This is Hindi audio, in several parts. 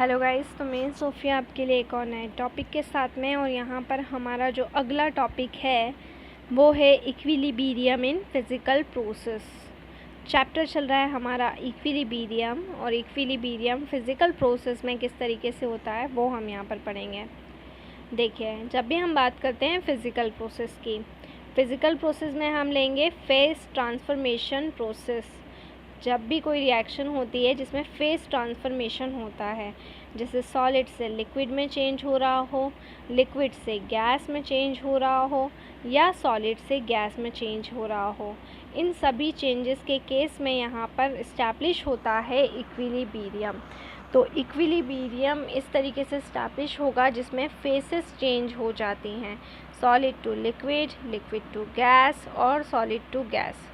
हेलो गाइस, तो मैं सोफिया आपके लिए एक और नए टॉपिक के साथ में। और यहाँ पर हमारा जो अगला टॉपिक है वो है इक्विलिब्रियम इन फिज़िकल प्रोसेस। चैप्टर चल रहा है हमारा इक्विलिब्रियम, और इक्विलिब्रियम फिज़िकल प्रोसेस में किस तरीके से होता है वो हम यहाँ पर पढ़ेंगे। देखिए, जब भी हम बात करते हैं फ़िज़िकल प्रोसेस की, फ़िज़िकल प्रोसेस में हम लेंगे फेस ट्रांसफॉर्मेशन प्रोसेस। जब भी कोई रिएक्शन होती है जिसमें फेस ट्रांसफॉर्मेशन होता है, जैसे सॉलिड से लिक्विड में चेंज हो रहा हो, लिक्विड से गैस में चेंज हो रहा हो, या सॉलिड से गैस में चेंज हो रहा हो, इन सभी चेंजेस के केस में यहाँ पर इस्टेब्लिश होता है इक्विलिब्रियम। तो इक्विलिब्रियम इस तरीके से इस्टेब्लिश होगा जिसमें फेसेस चेंज हो जाती हैं, solid to liquid, liquid to gas और सॉलिड टू गैस।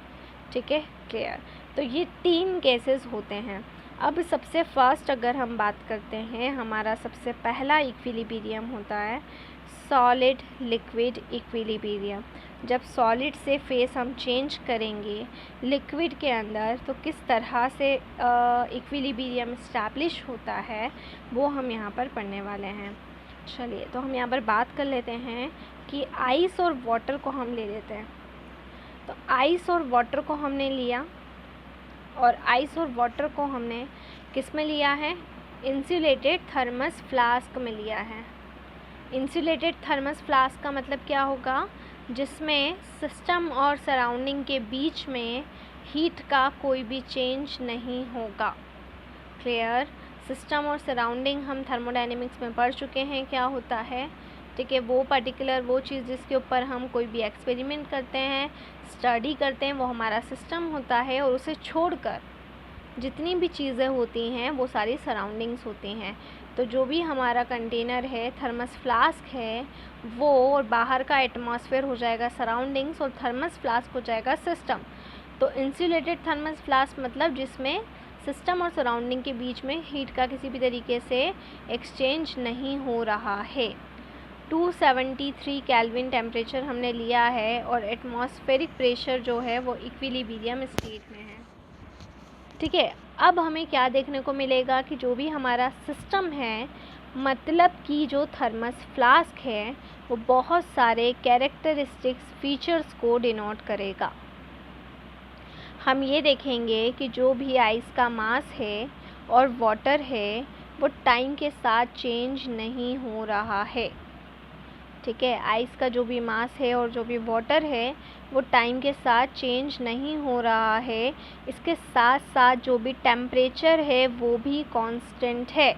ठीक है, क्लियर। तो ये 3 केसेस होते हैं। अब सबसे फर्स्ट अगर हम बात करते हैं, हमारा सबसे पहला इक्विलिब्रियम होता है सॉलिड लिक्विड इक्विलिब्रियम। जब सॉलिड से फेस हम चेंज करेंगे लिक्विड के अंदर, तो किस तरह से इक्विलिब्रियम इस्टेब्लिश होता है वो हम यहाँ पर पढ़ने वाले हैं। चलिए, तो हम यहाँ पर बात कर लेते हैं कि आइस और वाटर को हम ले लेते हैं। तो आइस और वाटर को हमने लिया, और आइस और वाटर को हमने किस में लिया है? इंसुलेटेड थर्मस फ्लास्क में लिया है। इंसुलेटेड थर्मस फ्लास्क का मतलब क्या होगा? जिसमें सिस्टम और सराउंडिंग के बीच में हीट का कोई भी चेंज नहीं होगा। क्लियर। सिस्टम और सराउंडिंग हम थर्मोडायनेमिक्स में पढ़ चुके हैं क्या होता है। ठीक है, वो पर्टिकुलर वो चीज़ जिसके ऊपर हम कोई भी एक्सपेरिमेंट करते हैं, स्टडी करते हैं, वो हमारा सिस्टम होता है, और उसे छोड़कर जितनी भी चीज़ें होती हैं वो सारी सराउंडिंग्स होती हैं। तो जो भी हमारा कंटेनर है, थर्मस फ्लास्क है, वो और बाहर का एटमॉस्फेयर हो जाएगा सराउंडिंग्स, और थर्मस फ्लास्क हो जाएगा सिस्टम। तो इंसुलेटेड थर्मस फ्लास्क मतलब जिसमें सिस्टम और सराउंडिंग के बीच में हीट का किसी भी तरीके से एक्सचेंज नहीं हो रहा है। 273 केल्विन टेम्परेचर हमने लिया है, और एटमॉस्फेरिक प्रेशर जो है वो इक्विलिब्रियम स्टेट में है। ठीक है, अब हमें क्या देखने को मिलेगा कि जो भी हमारा सिस्टम है, मतलब कि जो थर्मस फ्लास्क है, वो बहुत सारे कैरेक्टरिस्टिक्स फीचर्स को डिनोट करेगा। हम ये देखेंगे कि जो भी आइस का मास है और वाटर है वो टाइम के साथ चेंज नहीं हो रहा है। ठीक है, आइस का जो भी मास है और जो भी वाटर है वो टाइम के साथ चेंज नहीं हो रहा है। इसके साथ साथ जो भी टेम्परेचर है वो भी कांस्टेंट है,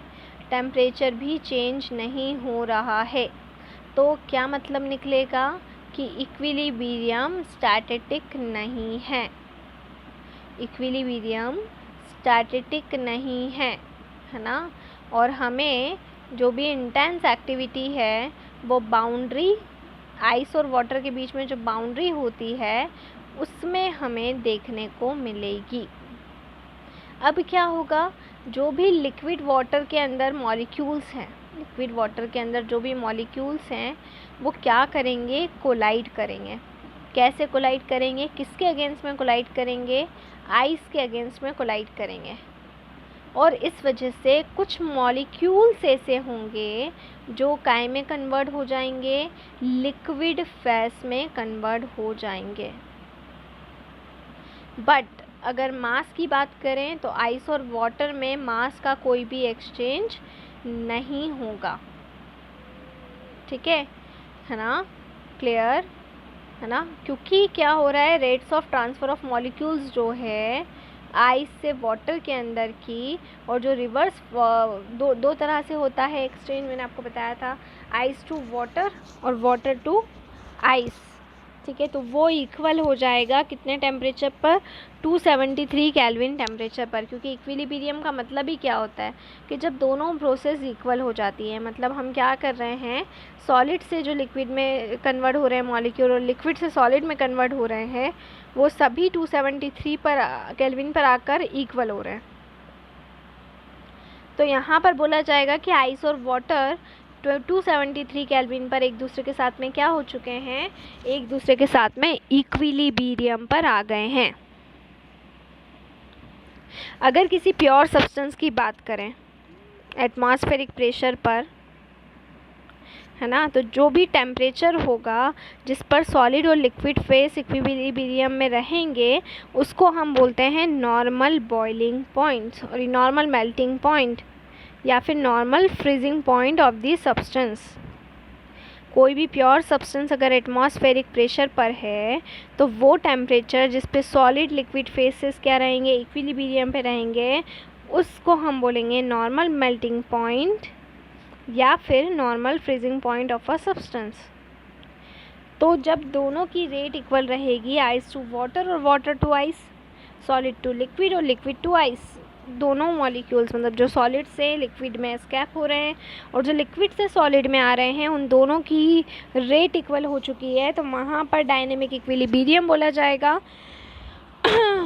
टेम्परेचर भी चेंज नहीं हो रहा है। तो क्या मतलब निकलेगा कि इक्विलिब्रियम स्टैटिक नहीं है। इक्विलिब्रियम स्टैटिक नहीं है ना। और हमें जो भी इंटेंस एक्टिविटी है वो बाउंड्री, आइस और वाटर के बीच में जो बाउंड्री होती है उसमें हमें देखने को मिलेगी। अब क्या होगा? जो भी लिक्विड वाटर के अंदर मॉलिक्यूल्स हैं, लिक्विड वाटर के अंदर जो भी मॉलिक्यूल्स हैं वो क्या करेंगे? कोलाइड करेंगे। कैसे कोलाइड करेंगे? किसके अगेंस्ट में कोलाइड करेंगे? आइस के अगेंस्ट में कोलाइड करेंगे। और इस वजह से कुछ मॉलिक्यूल्स ऐसे होंगे जो काय में कन्वर्ट हो जाएंगे, लिक्विड फेस में कन्वर्ट हो जाएंगे। बट अगर मास की बात करें तो आइस और वाटर में मास का कोई भी एक्सचेंज नहीं होगा। ठीक है ना, क्लियर है ना। क्योंकि क्या हो रहा है, rates of transfer of molecules जो है आइस से वाटर के अंदर की, और जो रिवर्स दो तरह से होता है एक्सचेंज, मैंने आपको बताया था, आइस टू वाटर और वाटर टू आइस। ठीक है, तो वो इक्वल हो जाएगा कितने टेम्परेचर पर? 273 केल्विन टेम्परेचर पर। क्योंकि इक्विलिब्रियम का मतलब ही क्या होता है कि जब दोनों प्रोसेस इक्वल हो जाती है, मतलब हम क्या कर रहे हैं, सॉलिड से जो लिक्विड में कन्वर्ट हो रहे हैं मॉलिक्यूल, और लिक्विड से सॉलिड में कन्वर्ट हो रहे हैं, वो सभी 273 पर केल्विन पर आकर इक्वल हो रहे हैं। तो यहाँ पर बोला जाएगा कि आइस और वाटर 273 केल्विन पर एक दूसरे के साथ में क्या हो चुके हैं? एक दूसरे के साथ में इक्विलिब्रियम पर आ गए हैं। अगर किसी प्योर सब्सटेंस की बात करें, एटमॉस्फेरिक प्रेशर पर, है ना। तो जो भी टेम्परेचर होगा जिस पर सॉलिड और लिक्विड फेस इक्विलिब्रियम में रहेंगे उसको हम बोलते हैं नॉर्मल बॉइलिंग पॉइंट और नॉर्मल मेल्टिंग पॉइंट या फिर normal freezing point of the substance. कोई भी प्योर सब्सटेंस अगर एटमॉस्फेरिक प्रेशर पर है तो वो टेम्परेचर जिस पे सॉलिड लिक्विड फेसेस क्या रहेंगे, इक्विलिब्रियम पे रहेंगे, उसको हम बोलेंगे नॉर्मल मेल्टिंग पॉइंट या फिर normal freezing point of a substance. तो जब दोनों की रेट इक्वल रहेगी, आइस टू वाटर और water to ice, solid to liquid और लिक्विड टू आइस, दोनों मॉलिक्यूल्स मतलब जो सॉलिड से लिक्विड में एस्केप हो रहे हैं और जो लिक्विड से सॉलिड में आ रहे हैं, उन दोनों की रेट इक्वल हो चुकी है, तो वहाँ पर डायनेमिक इक्विलिब्रियम बोला जाएगा।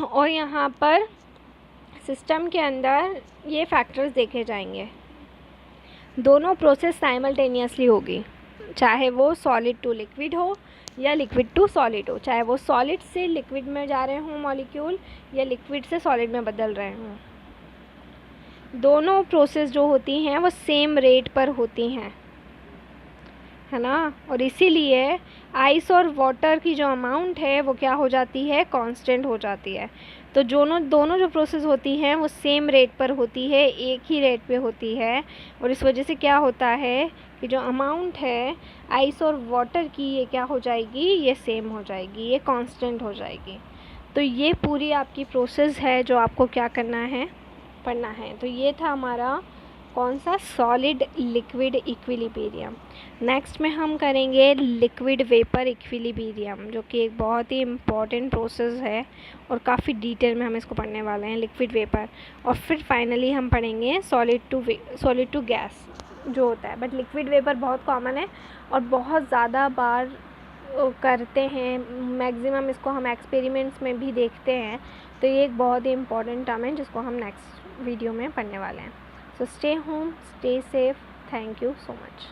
और यहाँ पर सिस्टम के अंदर ये फैक्टर्स देखे जाएंगे। दोनों प्रोसेस साइमल्टेनियसली होगी, चाहे वो सॉलिड टू लिक्विड हो या लिक्विड टू सॉलिड हो, चाहे वो सॉलिड से लिक्विड में जा रहे हों मॉलिक्यूल या लिक्विड से सॉलिड में बदल रहे हों। दोनों प्रोसेस जो होती हैं वो सेम रेट पर होती हैं, है ना। और इसीलिए आइस और वाटर की जो अमाउंट है वो क्या हो जाती है, कांस्टेंट हो जाती है। तो दोनों जो प्रोसेस होती हैं वो सेम रेट पर होती है, एक ही रेट पे होती है। और इस वजह से क्या होता है कि जो अमाउंट है आइस और वाटर की ये क्या हो जाएगी, ये सेम हो जाएगी, ये कांस्टेंट हो जाएगी। तो ये पूरी आपकी प्रोसेस है जो आपको क्या करना है, पढ़ना है। तो ये था हमारा कौन सा, सॉलिड लिक्विड इक्विलिब्रियम। नेक्स्ट में हम करेंगे लिक्विड वेपर इक्विलिब्रियम, जो कि एक बहुत ही इम्पॉर्टेंट प्रोसेस है और काफ़ी डिटेल में हम इसको पढ़ने वाले हैं, लिक्विड वेपर। और फिर फाइनली हम पढ़ेंगे सॉलिड टू गैस जो होता है। बट लिक्विड वेपर बहुत कॉमन है और बहुत ज़्यादा बार करते हैं, मैक्सिमम इसको हम एक्सपेरिमेंट्स में भी देखते हैं। तो ये एक बहुत ही इम्पॉर्टेंट टर्म है जिसको हम नेक्स्ट वीडियो में पढ़ने वाले हैं। So stay home, stay safe. Thank you so much.